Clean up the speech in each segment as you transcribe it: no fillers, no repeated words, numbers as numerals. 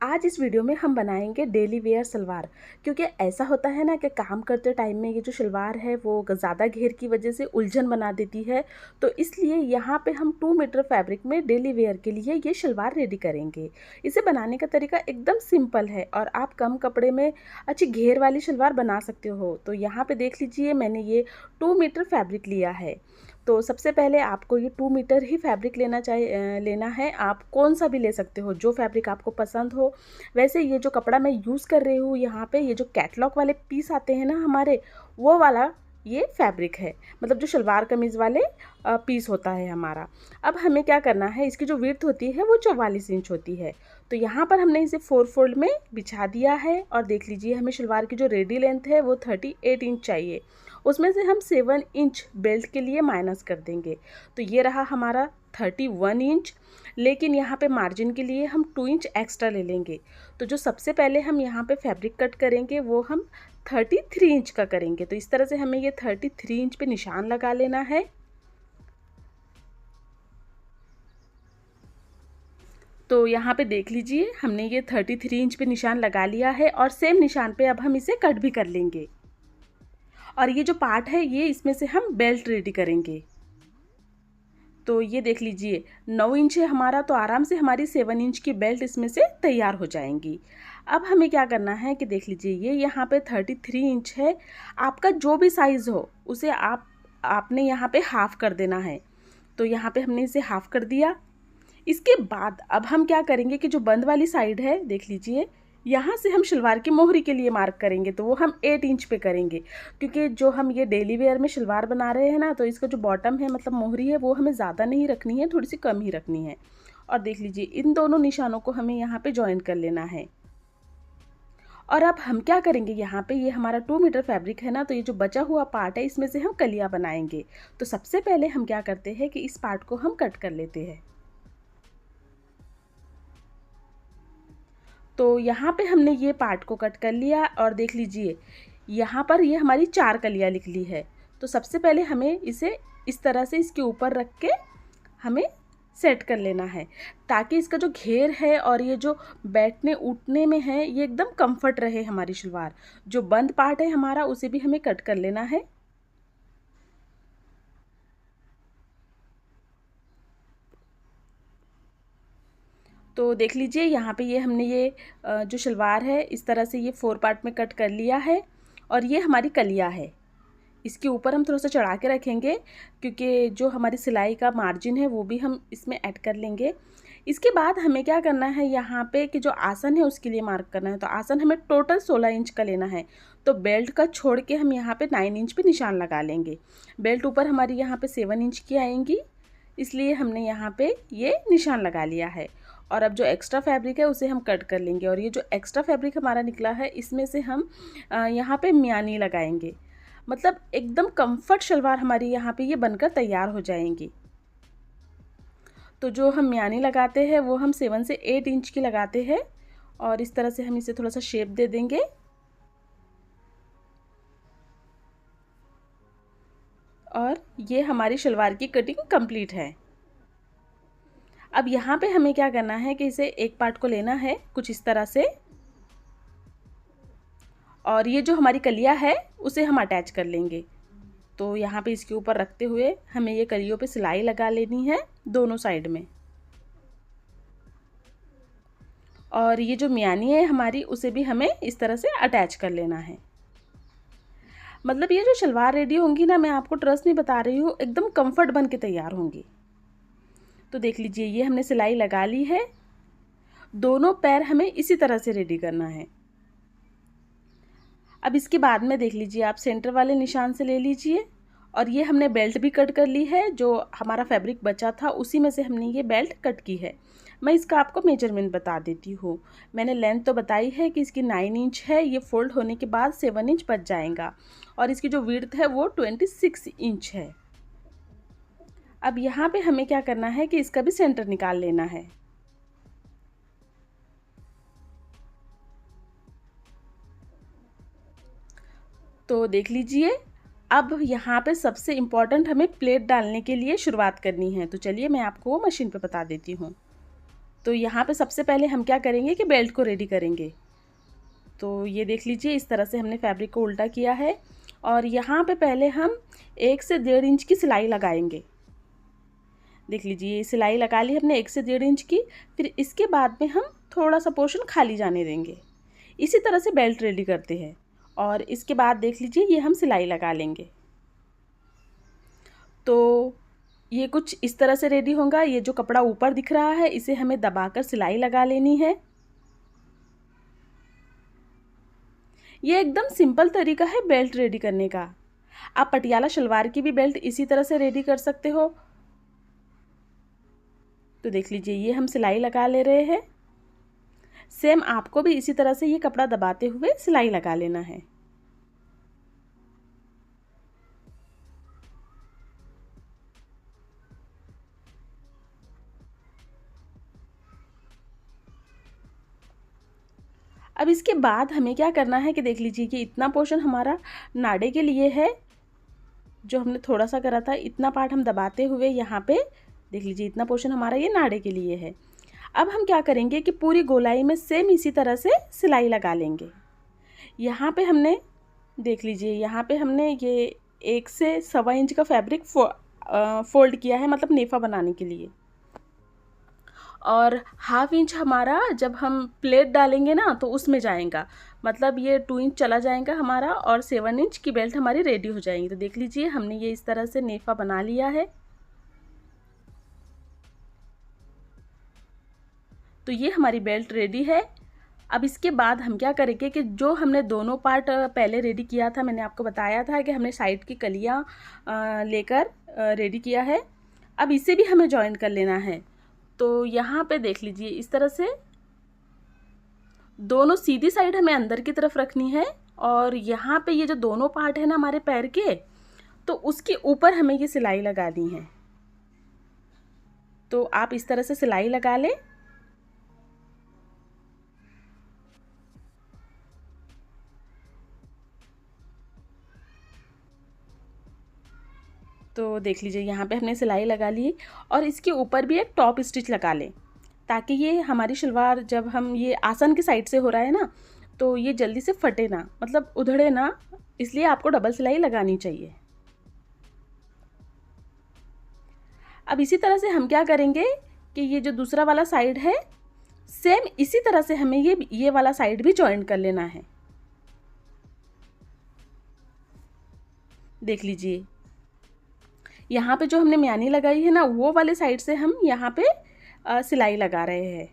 आज इस वीडियो में हम बनाएंगे डेली वेयर सलवार। क्योंकि ऐसा होता है ना कि काम करते टाइम में ये जो सलवार है वो ज़्यादा घेर की वजह से उलझन बना देती है। तो इसलिए यहाँ पे हम 2 मीटर फैब्रिक में डेली वेयर के लिए ये सलवार रेडी करेंगे। इसे बनाने का तरीका एकदम सिंपल है और आप कम कपड़े में अच्छी घेर वाली सलवार बना सकते हो। तो यहाँ पे देख लीजिए, मैंने ये 2 मीटर फैब्रिक लिया है। तो सबसे पहले आपको ये 2 मीटर ही फैब्रिक लेना है। आप कौन सा भी ले सकते हो, जो फैब्रिक आपको पसंद हो। वैसे ये जो कपड़ा मैं यूज़ कर रही हूँ यहाँ पे, ये जो कैटलॉग वाले पीस आते हैं ना हमारे, वो वाला ये फैब्रिक है। मतलब जो शलवार कमीज़ वाले पीस होता है हमारा। अब हमें क्या करना है, इसकी जो विड्थ होती है वो 44 इंच होती है। तो यहाँ पर हमने इसे 4 फोल्ड में बिछा दिया है। और देख लीजिए, हमें शलवार की जो रेडी लेंथ है वो 38 इंच चाहिए। उसमें से हम 7 इंच बेल्ट के लिए माइनस कर देंगे। तो ये रहा हमारा 31 इंच। लेकिन यहाँ पे मार्जिन के लिए हम 2 इंच एक्स्ट्रा ले लेंगे। तो जो सबसे पहले हम यहाँ पे फैब्रिक कट करेंगे वो हम 33 इंच का करेंगे। तो इस तरह से हमें ये 33 इंच पे निशान लगा लेना है। तो यहाँ पे देख लीजिए, हमने ये 33 इंच पे निशान लगा लिया है और सेम निशान पे अब हम इसे कट भी कर लेंगे। और ये जो पार्ट है ये इसमें से हम बेल्ट रेडी करेंगे। तो ये देख लीजिए, 9 इंच है हमारा, तो आराम से हमारी 7 इंच की बेल्ट इसमें से तैयार हो जाएंगी। अब हमें क्या करना है कि देख लीजिए, ये यहाँ पे 33 इंच है। आपका जो भी साइज़ हो उसे आपने यहाँ पे हाफ़ कर देना है। तो यहाँ पे हमने इसे हाफ़ कर दिया। इसके बाद अब हम क्या करेंगे कि जो बंद वाली साइड है, देख लीजिए, यहाँ से हम शलवार की मोहरी के लिए मार्क करेंगे। तो वो हम 8 इंच पे करेंगे, क्योंकि जो हम ये डेली वेयर में शलवार बना रहे हैं ना, तो इसका जो बॉटम है, मतलब मोहरी है, वो हमें ज़्यादा नहीं रखनी है, थोड़ी सी कम ही रखनी है। और देख लीजिए, इन दोनों निशानों को हमें यहाँ पे जॉइन कर लेना है। और अब हम क्या करेंगे, यहाँ पे ये हमारा 2 मीटर फैब्रिक है ना, तो ये जो बचा हुआ पार्ट है इसमें से हम कलियाँ बनाएंगे। तो सबसे पहले हम क्या करते हैं कि इस पार्ट को हम कट कर लेते हैं। तो यहाँ पे हमने ये पार्ट को कट कर लिया और देख लीजिए, यहाँ पर ये हमारी 4 कलियाँ निकली है। तो सबसे पहले हमें इसे इस तरह से इसके ऊपर रख के हमें सेट कर लेना है, ताकि इसका जो घेर है और ये जो बैठने उठने में है ये एकदम कंफर्ट रहे हमारी शलवार। जो बंद पार्ट है हमारा उसे भी हमें कट कर लेना है। तो देख लीजिए, यहाँ पे ये हमने ये जो शलवार है इस तरह से ये 4 पार्ट में कट कर लिया है। और ये हमारी कलिया है। इसके ऊपर हम थोड़ा सा चढ़ा के रखेंगे, क्योंकि जो हमारी सिलाई का मार्जिन है वो भी हम इसमें ऐड कर लेंगे। इसके बाद हमें क्या करना है, यहाँ पे कि जो आसन है उसके लिए मार्क करना है। तो आसन हमें टोटल 16 इंच का लेना है। तो बेल्ट का छोड़ के हम यहाँ पे 9 इंच पे निशान लगा लेंगे। बेल्ट ऊपर हमारी यहाँ पे 7 इंच की आएंगी, इसलिए हमने यहाँ पे ये निशान लगा लिया है। और अब जो एक्स्ट्रा फैब्रिक है उसे हम कट कर लेंगे। और ये जो एक्स्ट्रा फैब्रिक हमारा निकला है इसमें से हम यहाँ पे मियानी लगाएंगे। मतलब एकदम कंफर्ट शलवार हमारी यहाँ पे ये बनकर तैयार हो जाएंगी। तो जो हम मियानी लगाते हैं वो हम 7 से 8 इंच की लगाते हैं। और इस तरह से हम इसे थोड़ा सा शेप दे देंगे। और ये हमारी शलवार की कटिंग कंप्लीट है। अब यहाँ पे हमें क्या करना है कि इसे एक पार्ट को लेना है कुछ इस तरह से, और ये जो हमारी कलिया है उसे हम अटैच कर लेंगे। तो यहाँ पे इसके ऊपर रखते हुए हमें ये कलियों पे सिलाई लगा लेनी है दोनों साइड में। और ये जो मियानी है हमारी उसे भी हमें इस तरह से अटैच कर लेना है। मतलब ये जो शलवार रेडी होंगी ना, मैं आपको ट्रस्ट नहीं बता रही हूँ, एकदम कंफर्ट बन के तैयार होंगी। तो देख लीजिए, ये हमने सिलाई लगा ली है। दोनों पैर हमें इसी तरह से रेडी करना है। अब इसके बाद में देख लीजिए, आप सेंटर वाले निशान से ले लीजिए। और ये हमने बेल्ट भी कट कर ली है। जो हमारा फैब्रिक बचा था उसी में से हमने ये बेल्ट कट की है। मैं इसका आपको मेजरमेंट बता देती हूँ। मैंने लेंथ तो बताई है कि इसकी 9 इंच है। ये फोल्ड होने के बाद 7 इंच बच जाएगा। और इसकी जो विड्थ है वो 26 इंच है। अब यहाँ पे हमें क्या करना है कि इसका भी सेंटर निकाल लेना है। तो देख लीजिए, अब यहाँ पे सबसे इम्पॉर्टेंट हमें प्लेट डालने के लिए शुरुआत करनी है। तो चलिए मैं आपको वो मशीन पे बता देती हूँ। तो यहाँ पे सबसे पहले हम क्या करेंगे कि बेल्ट को रेडी करेंगे। तो ये देख लीजिए, इस तरह से हमने फैब्रिक को उल्टा किया है और यहाँ पे पहले हम 1 से 1.5 इंच की सिलाई लगाएंगे। देख लीजिए, सिलाई लगा ली हमने 1 से 1.5 इंच की। फिर इसके बाद में हम थोड़ा सा पोर्शन खाली जाने देंगे। इसी तरह से बेल्ट रेडी करते हैं और इसके बाद देख लीजिए ये हम सिलाई लगा लेंगे। तो ये कुछ इस तरह से रेडी होगा। ये जो कपड़ा ऊपर दिख रहा है इसे हमें दबाकर सिलाई लगा लेनी है। ये एकदम सिंपल तरीका है बेल्ट रेडी करने का। आप पटियाला शलवार की भी बेल्ट इसी तरह से रेडी कर सकते हो। तो देख लीजिए, ये हम सिलाई लगा ले रहे हैं। सेम आपको भी इसी तरह से ये कपड़ा दबाते हुए सिलाई लगा लेना है। अब इसके बाद हमें क्या करना है कि देख लीजिए कि इतना पोर्शन हमारा नाड़े के लिए है, जो हमने थोड़ा सा करा था। इतना पार्ट हम दबाते हुए यहाँ पे देख लीजिए, इतना पोर्शन हमारा ये नाड़े के लिए है। अब हम क्या करेंगे कि पूरी गोलाई में सेम इसी तरह से सिलाई लगा लेंगे। यहाँ पे हमने देख लीजिए, यहाँ पे हमने ये 1 से 1.25 इंच का फैब्रिक फोल्ड किया है, मतलब नेफा बनाने के लिए। और 1/2 इंच हमारा जब हम प्लेट डालेंगे ना तो उसमें जाएगा, मतलब ये 2 इंच चला जाएगा हमारा और 7 इंच की बेल्ट हमारी रेडी हो जाएगी। तो देख लीजिए, हमने ये इस तरह से नेफा बना लिया है। तो ये हमारी बेल्ट रेडी है। अब इसके बाद हम क्या करेंगे कि जो हमने दोनों पार्ट पहले रेडी किया था, मैंने आपको बताया था कि हमने साइड की कलियाँ लेकर रेडी किया है। अब इसे भी हमें जॉइन कर लेना है। तो यहाँ पे देख लीजिए, इस तरह से दोनों सीधी साइड हमें अंदर की तरफ रखनी है और यहाँ पे ये जो दोनों पार्ट है ना हमारे पैर के, तो उसके ऊपर हमें ये सिलाई लगानी है। तो आप इस तरह से सिलाई लगा लें। तो देख लीजिए, यहाँ पे हमने सिलाई लगा ली और इसके ऊपर भी एक टॉप स्टिच लगा लें, ताकि ये हमारी शलवार जब हम ये आसन की साइड से हो रहा है ना तो ये जल्दी से फटे ना, मतलब उधड़े ना, इसलिए आपको डबल सिलाई लगानी चाहिए। अब इसी तरह से हम क्या करेंगे कि ये जो दूसरा वाला साइड है, सेम इसी तरह से हमें ये वाला साइड भी जॉइन कर लेना है। देख लीजिए, यहाँ पे जो हमने म्यानी लगाई है ना, वो वाले साइड से हम यहाँ पे सिलाई लगा रहे हैं।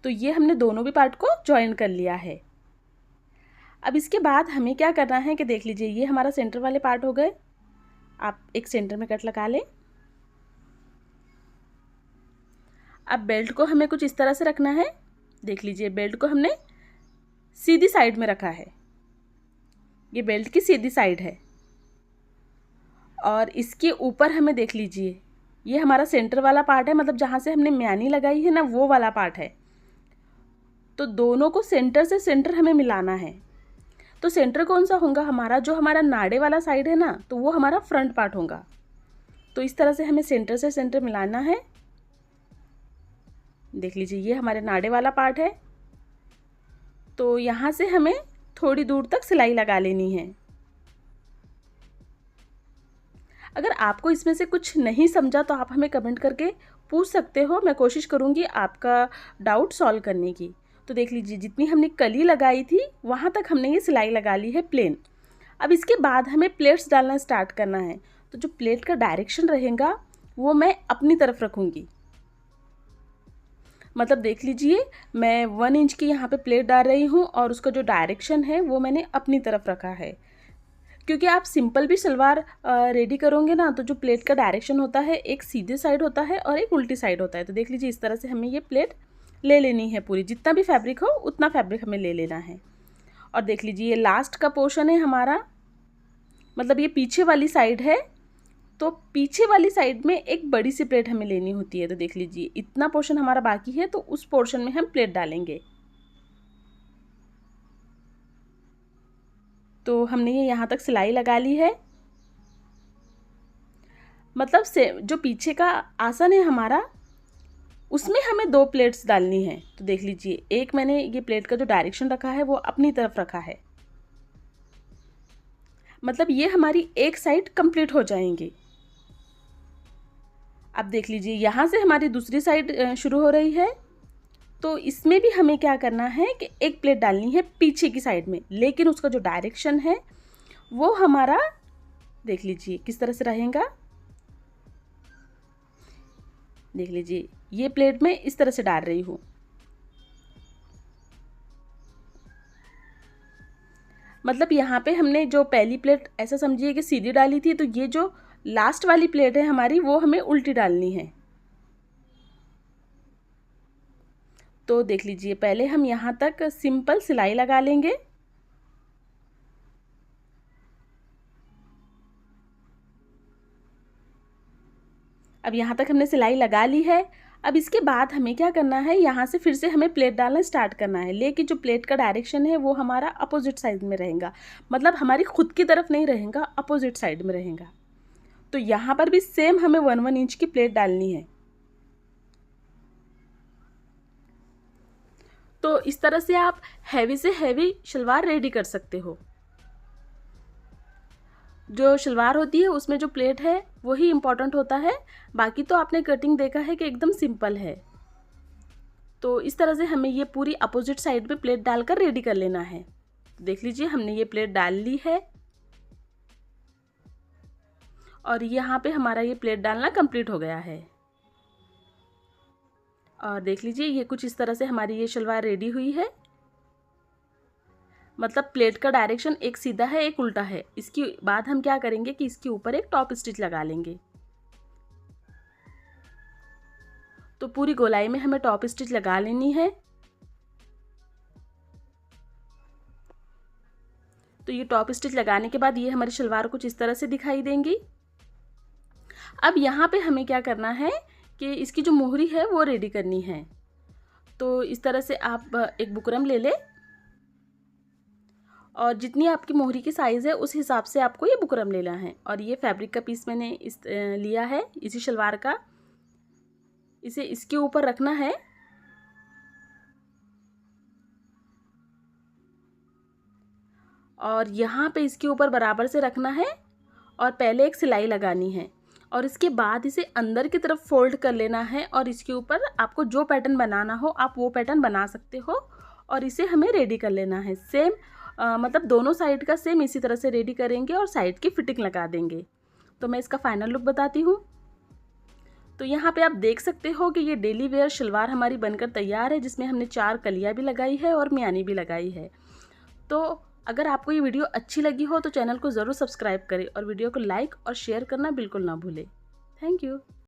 तो ये हमने दोनों भी पार्ट को जॉइन कर लिया है। अब इसके बाद हमें क्या करना है कि देख लीजिए, ये हमारा सेंटर वाले पार्ट हो गए। आप एक सेंटर में कट लगा लें। अब बेल्ट को हमें कुछ इस तरह से रखना है। देख लीजिए, बेल्ट को हमने सीधी साइड में रखा है। ये बेल्ट की सीधी साइड है और इसके ऊपर हमें देख लीजिए, ये हमारा सेंटर वाला पार्ट है, मतलब जहाँ से हमने म्यानी लगाई है ना वो वाला पार्ट है। तो दोनों को सेंटर से सेंटर हमें मिलाना है। तो सेंटर कौन सा होगा हमारा, जो हमारा नाड़े वाला साइड है ना, तो वो हमारा फ्रंट पार्ट होगा। तो इस तरह से हमें सेंटर से सेंटर मिलाना है। देख लीजिए, ये हमारे नाड़े वाला पार्ट है। तो यहाँ से हमें थोड़ी दूर तक सिलाई लगा लेनी है। अगर आपको इसमें से कुछ नहीं समझा तो आप हमें कमेंट करके पूछ सकते हो, मैं कोशिश करूँगी आपका डाउट सॉल्व करने की। तो देख लीजिए, जितनी हमने कली लगाई थी वहाँ तक हमने ये सिलाई लगा ली है प्लेन। अब इसके बाद हमें प्लेट्स डालना स्टार्ट करना है। तो जो प्लेट का डायरेक्शन रहेगा वो मैं अपनी तरफ रखूँगी। मतलब देख लीजिए, मैं 1 इंच की यहाँ पे प्लेट डाल रही हूँ और उसका जो डायरेक्शन है वो मैंने अपनी तरफ रखा है। क्योंकि आप सिंपल भी सलवार रेडी करोगे ना तो जो प्लेट का डायरेक्शन होता है, एक सीधे साइड होता है और एक उल्टी साइड होता है। तो देख लीजिए, इस तरह से हमें ये प्लेट ले लेनी है पूरी, जितना भी फैब्रिक हो उतना फैब्रिक हमें ले लेना है। और देख लीजिए, ये लास्ट का पोर्शन है हमारा, मतलब ये पीछे वाली साइड है। तो पीछे वाली साइड में एक बड़ी सी प्लेट हमें लेनी होती है। तो देख लीजिए, इतना पोर्शन हमारा बाकी है, तो उस पोर्शन में हम प्लेट डालेंगे। तो हमने ये यहाँ तक सिलाई लगा ली है। मतलब से जो पीछे का आसन है हमारा, उसमें हमें 2 प्लेट्स डालनी है। तो देख लीजिए, एक मैंने ये प्लेट का जो डायरेक्शन रखा है वो अपनी तरफ रखा है, मतलब ये हमारी एक साइड कंप्लीट हो जाएंगी। अब देख लीजिए, यहाँ से हमारी दूसरी साइड शुरू हो रही है, तो इसमें भी हमें क्या करना है कि एक प्लेट डालनी है पीछे की साइड में, लेकिन उसका जो डायरेक्शन है वो हमारा देख लीजिए किस तरह से रहेगा। देख लीजिए, ये प्लेट मैं इस तरह से डाल रही हूँ, मतलब यहाँ पे हमने जो पहली प्लेट ऐसा समझिए कि सीधी डाली थी, तो ये जो लास्ट वाली प्लेट है हमारी वो हमें उल्टी डालनी है। तो देख लीजिए, पहले हम यहाँ तक सिंपल सिलाई लगा लेंगे। अब यहाँ तक हमने सिलाई लगा ली है। अब इसके बाद हमें क्या करना है, यहाँ से फिर से हमें प्लेट डालना स्टार्ट करना है, लेकिन जो प्लेट का डायरेक्शन है वो हमारा अपोजिट साइड में रहेगा, मतलब हमारी खुद की तरफ नहीं रहेगा, अपोजिट साइड में रहेगा। तो यहाँ पर भी सेम हमें 1-1 इंच की प्लेट डालनी है। तो इस तरह से आप हैवी से हैवी शलवार रेडी कर सकते हो। जो शलवार होती है उसमें जो प्लेट है वही इम्पॉर्टेंट होता है, बाकी तो आपने कटिंग देखा है कि एकदम सिंपल है। तो इस तरह से हमें ये पूरी अपोजिट साइड पे प्लेट डालकर रेडी कर लेना है। देख लीजिए, हमने ये प्लेट डाल ली है और यहाँ पे हमारा ये प्लेट डालना कंप्लीट हो गया है। और देख लीजिए, ये कुछ इस तरह से हमारी ये शलवार रेडी हुई है, मतलब प्लेट का डायरेक्शन एक सीधा है एक उल्टा है। इसके बाद हम क्या करेंगे कि इसके ऊपर एक टॉप स्टिच लगा लेंगे। तो पूरी गोलाई में हमें टॉप स्टिच लगा लेनी है। तो ये टॉप स्टिच लगाने के बाद ये हमारी शलवार कुछ इस तरह से दिखाई देंगी। अब यहाँ पे हमें क्या करना है कि इसकी जो मोहरी है वो रेडी करनी है। तो इस तरह से आप एक बुकरम ले लें और जितनी आपकी मोहरी की साइज़ है उस हिसाब से आपको ये बुकरम लेना है। और ये फैब्रिक का पीस मैंने लिया है इसी शलवार का, इसे इसके ऊपर रखना है और यहाँ पे इसके ऊपर बराबर से रखना है और पहले एक सिलाई लगानी है और इसके बाद इसे अंदर की तरफ फोल्ड कर लेना है और इसके ऊपर आपको जो पैटर्न बनाना हो आप वो पैटर्न बना सकते हो और इसे हमें रेडी कर लेना है। सेम मतलब दोनों साइड का सेम इसी तरह से रेडी करेंगे और साइड की फिटिंग लगा देंगे। तो मैं इसका फाइनल लुक बताती हूँ। तो यहाँ पे आप देख सकते हो कि ये डेली वेयर शलवार हमारी बनकर तैयार है, जिसमें हमने 4 कलियाँ भी लगाई है और मियानी भी लगाई है। तो अगर आपको ये वीडियो अच्छी लगी हो तो चैनल को ज़रूर सब्सक्राइब करें और वीडियो को लाइक और शेयर करना बिल्कुल ना भूलें। Thank you.